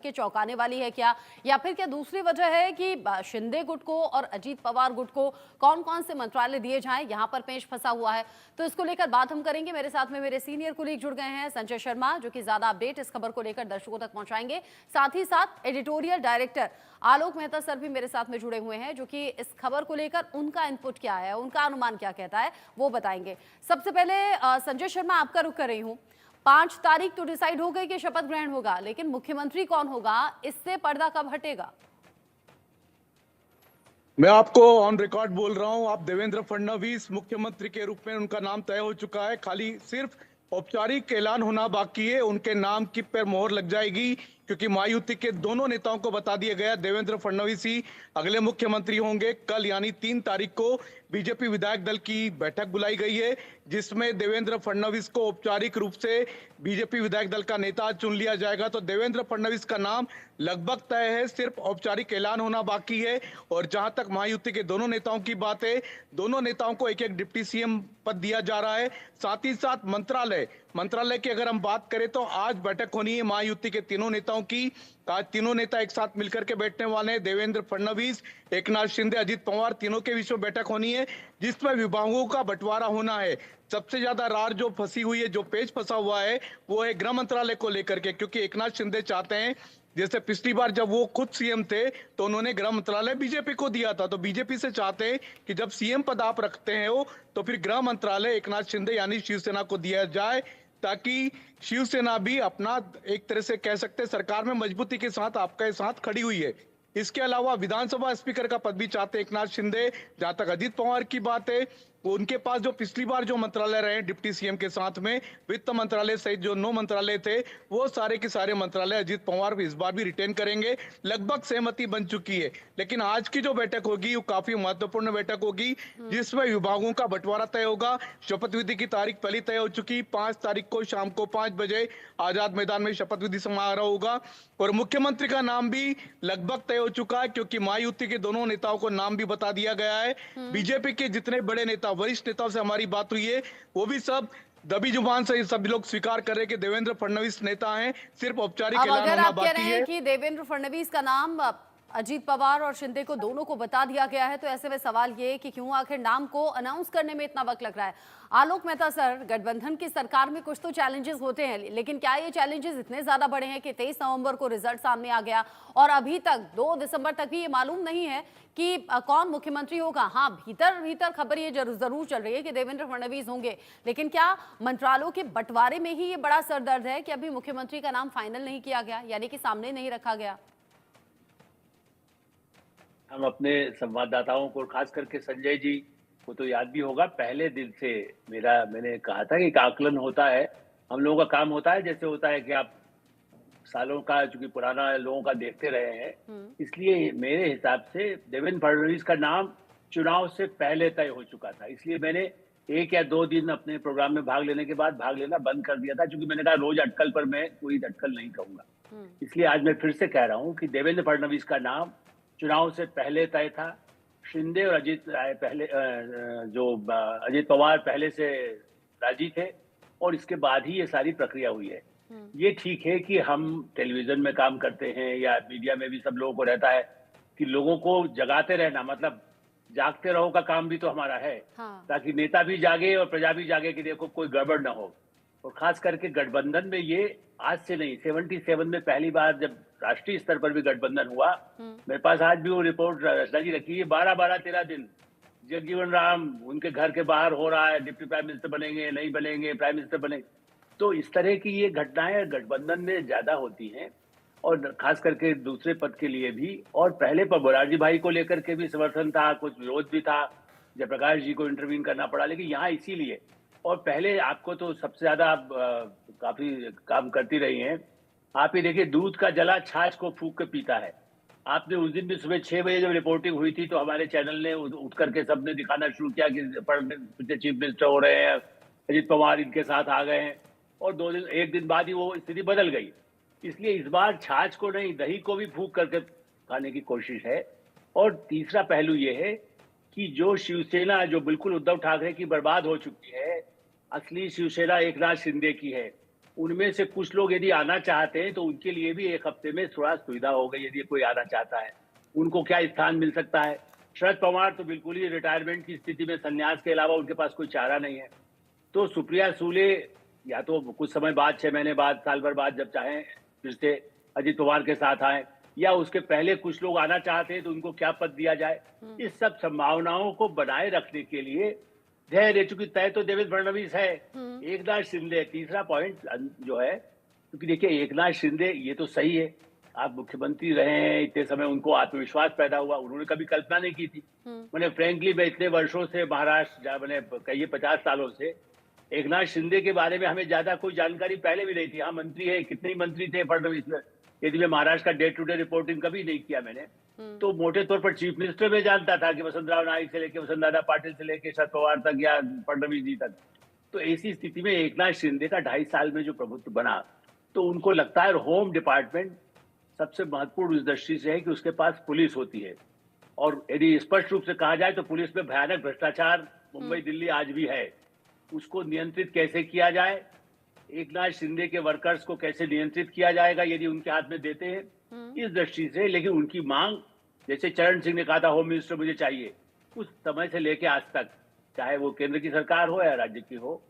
के चौंकाने वाली है क्या, या फिर क्या दूसरी वजह है कि शिंदे गुट को और अजीत पवार गुट को कौन कौन से मंत्रालय दिए जाएं, यहां पर पेंच फंसा हुआ है। तो इसको लेकर बात हम करेंगे। मेरे साथ में मेरे सीनियर कुलीग जुड़ गए हैं, संजय शर्मा, जो कि ज्यादा अपडेट इस खबर को लेकर दर्शकों तक पहुंचाएंगे। साथ ही साथ editorial director Alok Mehta sir भी मेरे साथ में जुड़े हुए हैं, जो कि इस खबर को लेकर उनका इनपुट क्या है, उनका अनुमान क्या कहता है, वो बताएंगे। सबसे पहले संजय शर्मा, आपका रुख कर रही हूँ। 5 तारीख तो डिसाइड हो गई कि शपथ ग्रहण होगा, लेकिन मुख्यमंत्री कौन होगा, इससे पर्दा कब हटेगा? मैं आपको ऑन रिकॉर्ड बोल रहा हूं, आप देवेंद्र फडणवीस मुख्यमंत्री के रूप में उनका नाम तय हो चुका है। खाली सिर्फ औपचारिक ऐलान होना बाकी है। उनके नाम की पर मोहर लग जाएगी, क्योंकि महायुति के दोनों नेताओं को बता दिया गया देवेंद्र फडणवीस ही अगले मुख्यमंत्री होंगे। कल यानी 3 तारीख को बीजेपी विधायक दल की बैठक बुलाई गई है, जिसमें देवेंद्र फडणवीस को औपचारिक रूप से बीजेपी विधायक दल का नेता चुन लिया जाएगा। तो देवेंद्र फडणवीस का नाम लगभग तय है, सिर्फ औपचारिक ऐलान होना बाकी है। और जहां तक महायुति के दोनों नेताओं की बात है, दोनों नेताओं को एक एक डिप्टी सीएम पद दिया जा रहा है। साथ ही साथ मंत्रालय की अगर हम बात करें तो आज बैठक होनी है महायुति के तीनों नेताओं की। आज तीनों नेता एक साथ मिलकर के बैठने वाले हैं। देवेंद्र फडणवीस, एकनाथ शिंदे, अजीत पवार, तीनों के बीच में बैठक होनी है, जिसमें विभागों का बंटवारा होना है। सबसे ज्यादा रार जो फंसी हुई है, जो पेच फंसा हुआ है, वो है गृह मंत्रालय को लेकर के, क्योंकि एकनाथ शिंदे चाहते हैं, जैसे पिछली बार जब वो खुद सीएम थे तो उन्होंने गृह मंत्रालय बीजेपी को दिया था, तो बीजेपी से चाहते हैं कि जब सीएम पद आप रखते हैं हो तो फिर गृह मंत्रालय एकनाथ शिंदे यानी शिवसेना को दिया जाए, ताकि शिवसेना भी अपना एक तरह से कह सकते हैं सरकार में मजबूती के साथ आपके साथ खड़ी हुई है। इसके अलावा विधानसभा स्पीकर का पद भी चाहते हैं एकनाथ शिंदे। जहां तक अजीत पवार की बात है, उनके पास जो पिछली बार जो मंत्रालय रहे डिप्टी सीएम के साथ में, वित्त मंत्रालय सहित जो 9 मंत्रालय थे, वो सारे के सारे मंत्रालय अजीत पवार इस बार भी रिटेन करेंगे। लगभग सहमति बन चुकी है। लेकिन आज की जो बैठक होगी वो काफी महत्वपूर्ण बैठक होगी, जिसमें विभागों का बंटवारा तय होगा। शपथ विधि की तारीख पहले तय हो चुकी। 5 तारीख को शाम को 5 बजे आजाद मैदान में शपथ विधि समारोह होगा। और मुख्यमंत्री का नाम भी लगभग तय हो चुका है, क्योंकि महायुति के दोनों नेताओं को नाम भी बता दिया गया है। बीजेपी के जितने बड़े नेता, वरिष्ठ नेताओं से हमारी बात हुई है, वो भी सब दबी जुबान से सभी लोग स्वीकार कर रहे हैं कि देवेंद्र फडणवीस नेता हैं। सिर्फ औपचारिक अब ऐलान अगर होना आप कह बाकी रहे है। हैं कि देवेंद्र फडणवीस का नाम अजीत पवार और शिंदे को दोनों को बता दिया गया है, तो ऐसे में सवाल ये कि क्यों आखिर नाम को अनाउंस करने में इतना वक्त लग रहा है? आलोक मेहता सर, गठबंधन की सरकार में कुछ तो चैलेंजेस होते हैं, लेकिन क्या ये चैलेंजेस इतने ज्यादा बड़े हैं कि 23 नवंबर को रिजल्ट सामने आ गया और अभी तक 2 दिसंबर तक भी ये मालूम नहीं है कि कौन मुख्यमंत्री होगा? हाँ, भीतर भीतर खबर ये जरूर चल रही है कि देवेंद्र फडणवीस होंगे, लेकिन क्या मंत्रालयों के बंटवारे में ही ये बड़ा सरदर्द है कि अभी मुख्यमंत्री का नाम फाइनल नहीं किया गया, यानी कि सामने नहीं रखा गया? हम अपने संवाददाताओं को, खास करके संजय जी को तो याद भी होगा, पहले दिन से मैंने कहा था कि एक आकलन होता है, हम लोगों का काम होता है, जैसे होता है कि आप सालों का, चूंकि पुराना लोगों का देखते रहे हैं, इसलिए मेरे हिसाब से देवेंद्र फडणवीस का नाम चुनाव से पहले तय हो चुका था। इसलिए मैंने 1 या 2 दिन अपने प्रोग्राम में भाग लेने के बाद भाग लेना बंद कर दिया था, क्योंकि मैंने कहा रोज अटकल पर मैं कोई अटकल नहीं कहूंगा। इसलिए आज मैं फिर से कह रहा हूं कि देवेंद्र फडणवीस का नाम चुनाव से पहले तय था। शिंदे और अजीत पवार पहले से राजी थे, और इसके बाद ही ये सारी प्रक्रिया हुई है। ये ठीक है कि हम टेलीविजन में काम करते हैं या मीडिया में भी सब लोगों को रहता है कि लोगों को जगाते रहना, मतलब जागते रहो का काम भी तो हमारा है। हाँ। ताकि नेता भी जागे और प्रजा भी जागे कि देखो कोई गड़बड़ ना हो। और खास करके गठबंधन में ये आज से नहीं, 77 में पहली बार जब राष्ट्रीय स्तर पर भी गठबंधन हुआ, मेरे पास आज भी वो रिपोर्ट लगी रखी है, 12-13 दिन जगजीवन राम उनके घर के बाहर हो रहा है, डिप्टी प्राइम मिनिस्टर बनेंगे नहीं बनेंगे, प्राइम मिनिस्टर बनेंगे। तो इस तरह की ये घटनाएं गठबंधन में ज्यादा होती हैं, और खास करके दूसरे पद के लिए भी। और पहले पर मोरारजी भाई को लेकर के भी समर्थन था, कुछ विरोध भी था, जयप्रकाश जी को इंटरवीन करना पड़ा। लेकिन यहाँ इसीलिए, और पहले आपको तो सबसे ज्यादा आप काफी काम करती रही हैं, आप ये देखिए, दूध का जला छाछ को फूंक के पीता है। आपने उस दिन भी सुबह 6 बजे जब रिपोर्टिंग हुई थी, तो हमारे चैनल ने उठ करके सबने दिखाना शुरू किया कि चीफ मिनिस्टर हो रहे हैं, अजीत पवार इनके साथ आ गए हैं, और 1 दिन बाद ही वो स्थिति बदल गई। इसलिए इस बार छाछ को नहीं, दही को भी फूंक करके खाने की कोशिश है। और तीसरा पहलू ये है कि जो शिवसेना, जो बिल्कुल उद्धव ठाकरे की बर्बाद हो चुकी है, असली शिवसेना एकनाथ शिंदे की है। उनमें से कुछ लोग यदि आना चाहते हैं तो उनके लिए भी एक हफ्ते में थोड़ा सुविधा हो गई। यदि कोई आना चाहता है उनको क्या स्थान मिल सकता है। शरद पवार तो बिल्कुल ही रिटायरमेंट की स्थिति में, संन्यास के अलावा उनके पास कोई चारा नहीं है। तो सुप्रिया सूले या तो कुछ समय बाद, 6 महीने बाद, साल भर बाद, जब चाहें फिर से अजित पवार के साथ आए, या उसके पहले कुछ लोग आना चाहते हैं तो उनको क्या पद दिया जाए। इस सब संभावनाओं को बनाए रखने के लिए धैर्य, चूंकि तय तो देवेंद्र फडणवीस है, एकनाथ शिंदे तीसरा पॉइंट जो है, क्योंकि देखिए एकनाथ शिंदे ये तो सही है, आप मुख्यमंत्री रहे हैं इतने समय, उनको आत्मविश्वास पैदा हुआ, उन्होंने कभी कल्पना नहीं की थी। मैंने फ्रेंकली मैं इतने वर्षों से महाराष्ट्र, मैंने कहिए 50 सालों से, एकनाथ शिंदे के बारे में हमें ज्यादा कोई जानकारी पहले भी नहीं थी। हाँ, मंत्री है, कितने ही मंत्री थे फडणवीस में, यदि मैं महाराष्ट्र का डे टू डे रिपोर्टिंग कभी नहीं किया मैंने, तो मोटे तौर पर चीफ मिनिस्टर में जानता था कि वसंतराव नाइक से लेके वसंतदादा पाटिल से लेके शरद पवार तक या फडणवीस जी तक। तो ऐसी स्थिति में एकनाथ शिंदे का 2.5 साल में जो प्रभुत्व बना, तो उनको लगता है होम डिपार्टमेंट सबसे महत्वपूर्ण इस दृष्टि से है कि उसके पास पुलिस होती है, और यदि स्पष्ट रूप से कहा जाए तो पुलिस में भयानक भ्रष्टाचार मुंबई दिल्ली आज भी है। उसको नियंत्रित कैसे किया जाए, एकनाथ शिंदे के वर्कर्स को कैसे नियंत्रित किया जाएगा यदि उनके हाथ में देते हैं, इस दृष्टि से। लेकिन उनकी मांग, जैसे चरण सिंह ने कहा था होम मिनिस्टर मुझे चाहिए, उस समय से लेके आज तक, चाहे वो केंद्र की सरकार हो या राज्य की हो,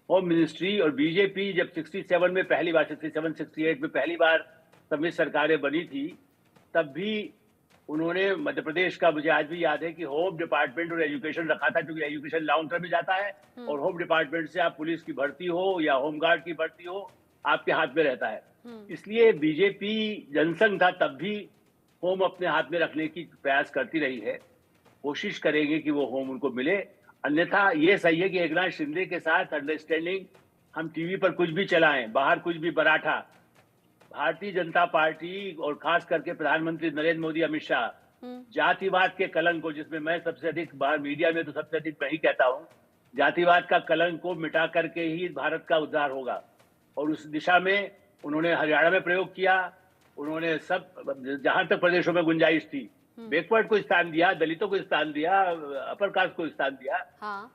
होम मिनिस्ट्री, और बीजेपी जब 67 में पहली बार, 67-68 में पहली बार सम्मिश्र सरकारें बनी थी, तब भी उन्होंने मध्य प्रदेश का, मुझे आज भी याद है कि होम डिपार्टमेंट और एजुकेशन रखा था, क्योंकि एजुकेशन लॉन्ग टर्म में जाता है और होम डिपार्टमेंट से आप पुलिस की भर्ती हो या होमगार्ड की भर्ती हो, आपके हाथ में रहता है। इसलिए बीजेपी जनसंघ था तब भी होम अपने हाथ में रखने की प्रयास करती रही है, कोशिश करेंगे कि वो होम उनको मिले। अन्यथा ये सही है कि एकनाथ शिंदे के साथ अंडरस्टैंडिंग, हम टीवी पर कुछ भी चलाएं, बाहर कुछ भी बराठा, भारतीय जनता पार्टी और खास करके प्रधानमंत्री नरेंद्र मोदी, अमित शाह, जातिवाद के कलंक को, जिसमें मैं सबसे अधिक, बाहर मीडिया में तो सबसे अधिक मैं ही कहता हूं, जातिवाद का कलंक को मिटा करके ही भारत का उद्धार होगा। और उस दिशा में उन्होंने हरियाणा में प्रयोग किया, उन्होंने सब, जहां तक प्रदेशों में गुंजाइश थी, बैकवर्ड को स्थान दिया, दलितों को स्थान दिया, अपर कास्ट को स्थान दिया। हाँ।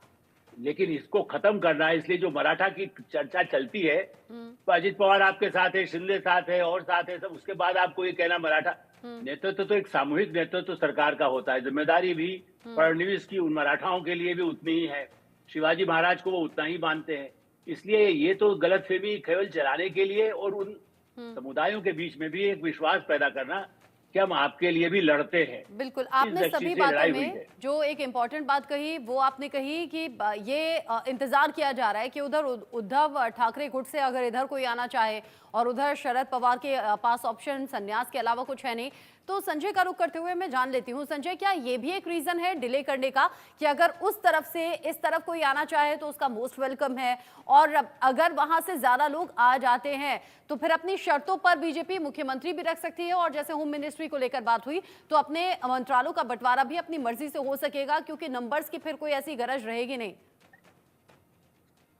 लेकिन इसको खत्म करना है, इसलिए जो मराठा की चर्चा चलती है, तो अजित पवार आपके साथ है, शिंदे साथ है और साथ है सब, उसके बाद आपको ये कहना मराठा नेतृत्व, तो एक सामूहिक नेतृत्व सरकार का होता है, जिम्मेदारी भी फडणवीस की उन मराठाओं के लिए भी उतनी ही है, शिवाजी महाराज को वो उतना ही मानते हैं। इसलिए ये तो गलतफहमी केवल चलाने के लिए और उन समुदायों के बीच में भी एक विश्वास पैदा करना कि हम आपके लिए भी लड़ते हैं। बिल्कुल, आपने सभी बातों में जो एक इम्पोर्टेंट बात कही वो आपने कही कि ये इंतजार किया जा रहा है कि उधर उद्धव ठाकरे गुट से अगर इधर कोई आना चाहे और उधर शरद पवार के पास ऑप्शन संन्यास के अलावा कुछ है नहीं। तो संजय का रुख करते हुए मैं जान लेती हूँ, संजय, क्या ये भी एक रीजन है डिले करने का कि अगर उस तरफ से इस तरफ कोई आना चाहे तो उसका मोस्ट वेलकम है, और अगर वहां से ज्यादा लोग आ जाते हैं तो फिर अपनी शर्तों पर बीजेपी मुख्यमंत्री भी रख सकती है, और जैसे होम मिनिस्ट्री को लेकर बात हुई तो अपने मंत्रालयों का बंटवारा भी अपनी मर्जी से हो सकेगा, क्योंकि नंबर्स की फिर कोई ऐसी गरज रहेगी नहीं।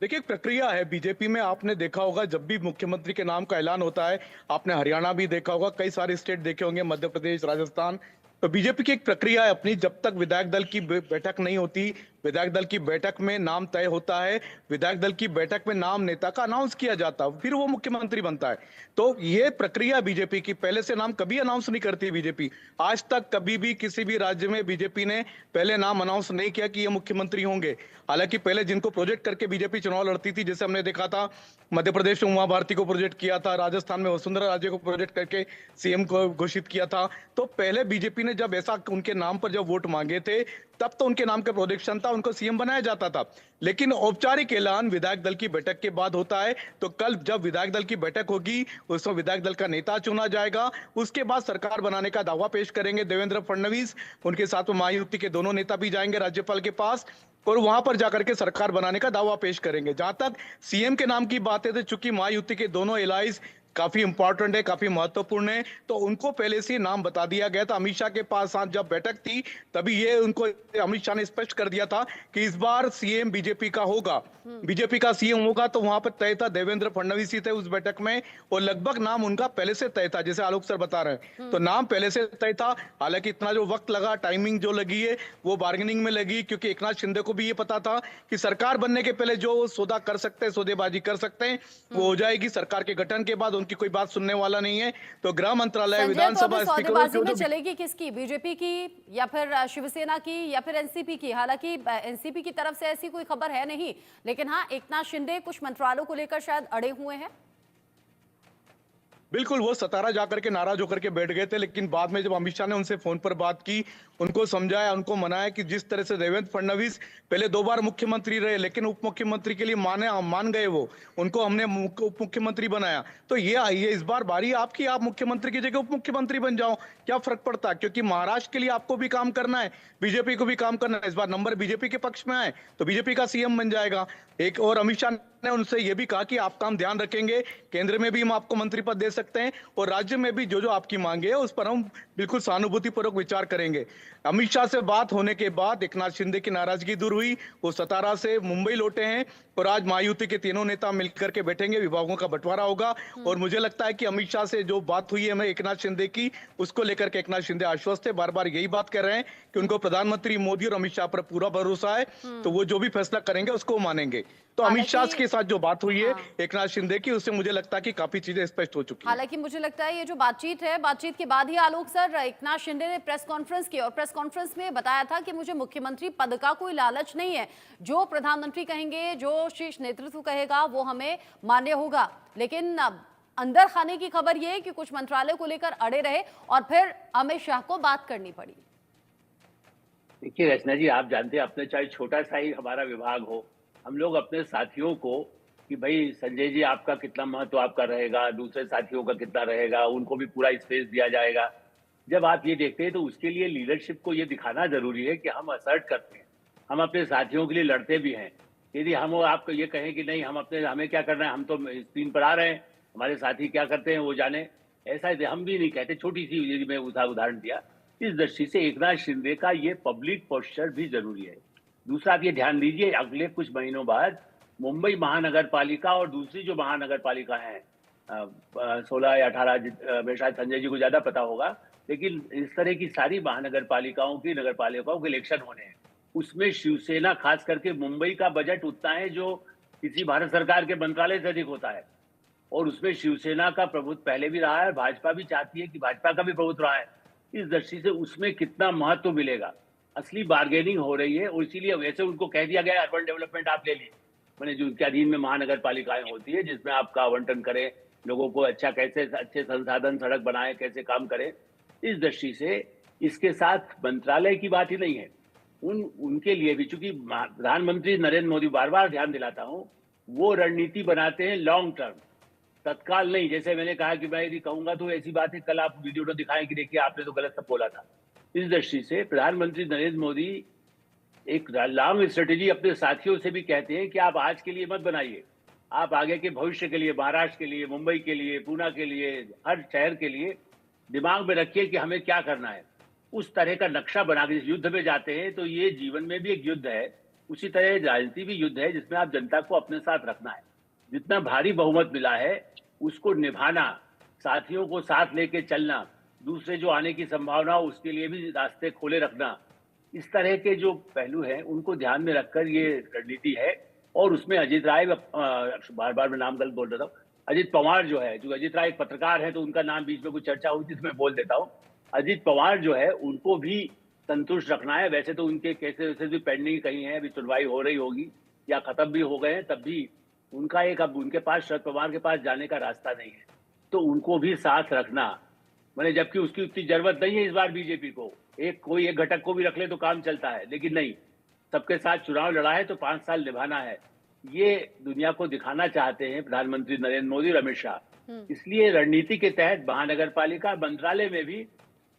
देखिए, एक प्रक्रिया है बीजेपी में, आपने देखा होगा जब भी मुख्यमंत्री के नाम का ऐलान होता है, आपने हरियाणा भी देखा होगा, कई सारे स्टेट देखे होंगे, मध्य प्रदेश, राजस्थान, तो बीजेपी की एक प्रक्रिया है अपनी, जब तक विधायक दल की बैठक नहीं होती, विधायक दल की बैठक में नाम तय होता है, विधायक दल की बैठक में नाम नेता का अनाउंस किया जाता है, फिर वो मुख्यमंत्री बनता है। तो ये प्रक्रिया बीजेपी की, पहले से नाम कभी अनाउंस नहीं करती बीजेपी, आज तक कभी भी किसी भी राज्य में बीजेपी ने पहले नाम अनाउंस नहीं किया कि ये मुख्यमंत्री होंगे। हालांकि पहले जिनको प्रोजेक्ट करके बीजेपी चुनाव लड़ती थी, जैसे हमने देखा था मध्य प्रदेश में उमा भारती को प्रोजेक्ट किया था, राजस्थान में वसुंधरा राजे को प्रोजेक्ट करके सीएम को घोषित किया था, तो पहले बीजेपी ने जब ऐसा उनके नाम पर जब वोट मांगे थे तब तो उनके नाम का प्रोजेक्शन था, उनको सीएम बनाया जाता था। लेकिन औपचारिक ऐलान विधायक दल की बैठक के बाद होता है। तो कल जब विधायक दल की बैठक होगी उसमें विधायक दल का नेता चुना जाएगा, उसके बाद सरकार बनाने का दावा पेश करेंगे देवेंद्र फडणवीस, उनके साथ में महायुति के दोनों नेता भी जाएंगे राज्यपाल के पास और वहां पर जाकर के सरकार बनाने का दावा पेश करेंगे। जहां तक सीएम के नाम की बात है, तो चूंकि महायुति के दोनों एलाइज काफी इंपॉर्टेंट है, काफी महत्वपूर्ण है, तो उनको पहले से नाम बता दिया गया था। अमित शाह के पास आज जब बैठक थी तभी ये उनको अमित शाह ने स्पष्ट कर दिया था कि इस बार सीएम बीजेपी का होगा, बीजेपी का सीएम होगा। तो वहां पर तय था, देवेंद्र फडणवीस ही थे उस बैठक में, और लगभग नाम उनका पहले से तय था, जैसे आलोक सर बता रहे हैं। तो नाम पहले से तय था। हालांकि इतना जो वक्त लगा, टाइमिंग जो लगी है वो बार्गेनिंग में लगी, क्योंकि एकनाथ शिंदे को भी ये पता था कि सरकार बनने के पहले जो सौदा कर सकते हैं, सौदेबाजी कर सकते हैं, वो हो जाएगी। सरकार के गठन के बाद उनकी कोई बात सुनने वाला नहीं है। तो गृह मंत्रालय, संजय, तो विधानसभा अभी स्पीकर, सौदेबाजी में चलेगी किसकी, बीजेपी की या फिर शिवसेना की या फिर एनसीपी की? हालांकि एनसीपी की तरफ से ऐसी कोई खबर है नहीं, लेकिन हाँ, एकनाथ शिंदे कुछ मंत्रालयों को लेकर शायद अड़े हुए हैं। बिल्कुल, वो सतारा जाकर के नाराज होकर के बैठ गए थे, लेकिन बाद में जब अमित शाह ने उनसे फोन पर बात की, उनको समझाया, उनको मनाया कि जिस तरह से देवेंद्र फडणवीस पहले 2 बार मुख्यमंत्री रहे, लेकिन उप मुख्यमंत्री के लिए मान गए, वो उनको हमने उप मुख्यमंत्री बनाया, तो ये इस बार बारी आपकी, आप मुख्यमंत्री की जगह उप मुख्यमंत्री बन जाओ, क्या फर्क पड़ता है? क्योंकि महाराष्ट्र के लिए आपको भी काम करना है, बीजेपी को भी काम करना है। इस बार नंबर बीजेपी के पक्ष में आए तो बीजेपी का सीएम बन जाएगा। एक और अमित शाह ने उनसे यह भी कहा कि आप काम ध्यान रखेंगे, केंद्र में भी हम आपको मंत्री पद दे सकते हैं, और राज्य में भी जो जो आपकी मांगे है उस पर हम बिल्कुल सहानुभूतिपूर्वक विचार करेंगे। अमित शाह से बात होने के बाद एकनाथ शिंदे की नाराजगी दूर हुई, वो सतारा से मुंबई लौटे हैं, और आज महायुति के तीनों नेता मिलकर के बैठेंगे, विभागों का बंटवारा होगा। और मुझे लगता है कि अमित शाह से जो बात हुई है हमें एकनाथ शिंदे की, उसको लेकर के एकनाथ शिंदे आश्वस्त है, बार बार यही बात कर रहे हैं कि उनको प्रधानमंत्री मोदी और अमित शाह पर पूरा भरोसा है, तो वो जो भी फैसला करेंगे उसको मानेंगे। तो अमित शाह के साथ जो बात हुई है एकनाथ शिंदे की, उससे मुझे लगता है कि काफी चीजें स्पष्ट हो चुकी हैं। हालांकि मुझे लगता है ये जो बातचीत है, बातचीत के बाद ही आलोक सर, एकनाथ शिंदे ने प्रेस कॉन्फ्रेंस की और प्रेस कॉन्फ्रेंस में बताया था कि मुझे मुख्यमंत्री पद का कोई लालच नहीं है, जो प्रधानमंत्री कहेंगे, जो शीर्ष नेतृत्व कहेगा वो हमें मान्य होगा। लेकिन अंदर खाने की खबर ये है कि कुछ मंत्रालय को लेकर अड़े रहे और फिर अमित शाह को बात करनी पड़ी। देखिए रचना जी, आप जानते हैं, अपने चाहे छोटा सा ही हमारा विभाग हो, हम लोग अपने साथियों को कि भाई संजय जी आपका कितना महत्व आपका रहेगा, दूसरे साथियों का कितना रहेगा, उनको भी पूरा स्पेस दिया जाएगा। जब आप ये देखते हैं तो उसके लिए लीडरशिप को ये दिखाना जरूरी है कि हम असर्ट करते हैं, हम अपने साथियों के लिए लड़ते भी हैं। यदि हम आपको ये कहें कि नहीं हमें क्या करना है, हम तो स्क्रीन पर आ रहे हैं, हमारे साथी क्या करते हैं वो जाने, ऐसा हम भी नहीं कहते। छोटी सी यदि मैं उदाहरण दिया, इस दृष्टि से एकनाथ शिंदे का ये पब्लिक पोस्चर भी जरूरी है। दूसरा, आप ये ध्यान दीजिए, अगले कुछ महीनों बाद मुंबई महानगर पालिका और दूसरी जो महानगर पालिका है 16 या 18, में शायद संजय जी को ज्यादा पता होगा, लेकिन इस तरह की सारी महानगर पालिकाओं की नगर पालिकाओं के इलेक्शन होने हैं। उसमें शिवसेना, खास करके मुंबई का बजट उतना है जो किसी भारत सरकार के मंत्रालय से अधिक होता है, और उसमें शिवसेना का प्रभुत्व पहले भी रहा है, भाजपा भी चाहती है कि भाजपा का भी प्रभुत्व रहा है। इस दृष्टि से उसमें कितना महत्व मिलेगा, असली बार्गेनिंग हो रही है। और इसीलिए वैसे उनको कह दिया गया अर्बन डेवलपमेंट आप ले लीजिए, मैंने जो उनके अधीन में महानगर पालिकाएं होती है, जिसमें आपका आवंटन करें, लोगों को कैसे अच्छे संसाधन, सड़क बनाए, कैसे काम करें। इस दृष्टि से इसके साथ मंत्रालय की बात ही नहीं है, उनके लिए भी, चूंकि प्रधानमंत्री नरेंद्र मोदी, बार बार ध्यान दिलाता हूं, वो रणनीति बनाते हैं लॉन्ग टर्म, तत्काल नहीं। जैसे मैंने कहा कि मैं यदि कहूंगा तो ऐसी बात है, कल आप वीडियो तो दिखाएं कि देखिए आपने तो गलत सब बोला था। इस दृष्टि से प्रधानमंत्री नरेंद्र मोदी एक लॉन्ग स्ट्रेटेजी अपने साथियों से भी कहते हैं कि आप आज के लिए मत बनाइए, आप आगे के भविष्य के लिए, महाराष्ट्र के लिए, मुंबई के लिए, पूना के लिए, हर शहर के लिए दिमाग में रखिए कि हमें क्या करना है। उस तरह का नक्शा बना के युद्ध में जाते हैं, तो ये जीवन में भी एक युद्ध है, उसी तरह राजनीति भी युद्ध है, जिसमें आप जनता को अपने साथ रखना है। जितना भारी बहुमत मिला है उसको निभाना, साथियों को साथ लेके चलना, दूसरे जो आने की संभावना हो उसके लिए भी रास्ते खोले रखना, इस तरह के जो पहलू हैं उनको ध्यान में रखकर ये रणनीति है। और उसमें अजित राय, बार बार मैं नाम गलत बोल रहा हूँ, अजित पवार जो है, जो अजित राय एक पत्रकार है तो उनका नाम बीच में कुछ चर्चा हुई थी तो मैं बोल देता हूँ, अजित पवार जो है उनको भी संतुष्ट रखना है। वैसे तो उनके केसेस भी पेंडिंग कहीं है, अभी सुनवाई हो रही होगी या खत्म भी हो गए हैं, तब भी उनका एक, अब उनके पास शरद पवार के पास जाने का रास्ता नहीं है, तो उनको भी साथ रखना, मैंने, जबकि उसकी उतनी जरूरत नहीं है इस बार बीजेपी को, कोई एक घटक को भी रख ले तो काम चलता है, लेकिन नहीं, सबके साथ चुनाव लड़ा है तो 5 साल निभाना है, ये दुनिया को दिखाना चाहते हैं प्रधानमंत्री नरेंद्र मोदी और अमित शाह। इसलिए रणनीति के तहत महानगर पालिका मंत्रालय में भी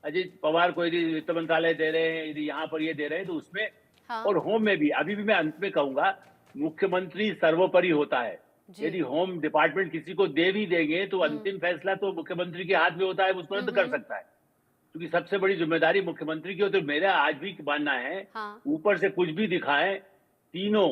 अजित पवार को यदि वित्त मंत्रालय दे रहे हैं, यदि यहाँ पर ये दे रहे हैं तो उसमें, और होम में भी, अभी भी मैं अंत में कहूंगा, मुख्यमंत्री सर्वोपरि होता है, जी। यदि होम डिपार्टमेंट किसी को दे भी देंगे तो अंतिम फैसला तो मुख्यमंत्री के हाथ में होता है, उसको रद्द कर सकता है, क्योंकि सबसे बड़ी जिम्मेदारी मुख्यमंत्री की होती है। मेरा आज भी मानना है, हाँ। ऊपर से कुछ भी दिखाएं, तीनों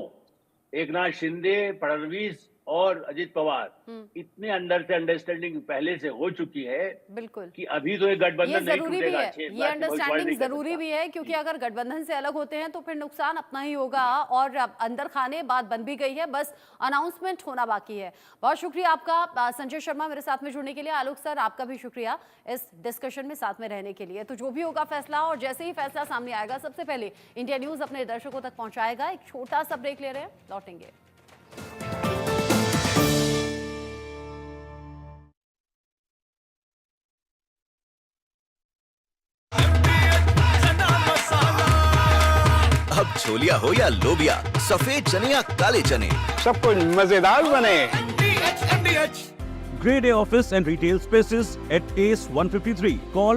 एकनाथ शिंदे, फडणवीस और अजित पवार इतने अंदर से अंडरस्टैंडिंग पहले से हो चुकी है बिल्कुल, कि अभी तो एक ये गठबंधन नहीं जरूरी भी टूटेगा। है, अच्छे इस ये बात की भविष्यवाणी अंडरस्टैंडिंग नहीं कर जरूरी सकता। भी है, क्योंकि अगर गठबंधन से अलग होते हैं तो फिर नुकसान अपना ही होगा। और अब अंदर खाने बात बन भी गई है, बस अनाउंसमेंट होना बाकी है। बहुत शुक्रिया आपका संजय शर्मा मेरे साथ में जुड़ने के लिए। आलोक सर, आपका भी शुक्रिया इस डिस्कशन में साथ में रहने के लिए। तो जो भी होगा फैसला, और जैसे ही फैसला सामने आएगा सबसे पहले इंडिया न्यूज अपने दर्शकों तक पहुंचाएगा। एक छोटा सा ब्रेक ले रहे हैं, लौटेंगे। अब छोलिया हो या लोबिया, सफेद चने या काले चने, सब कुछ मजेदार बने। Grade A office and retail spaces at ACE 153. Call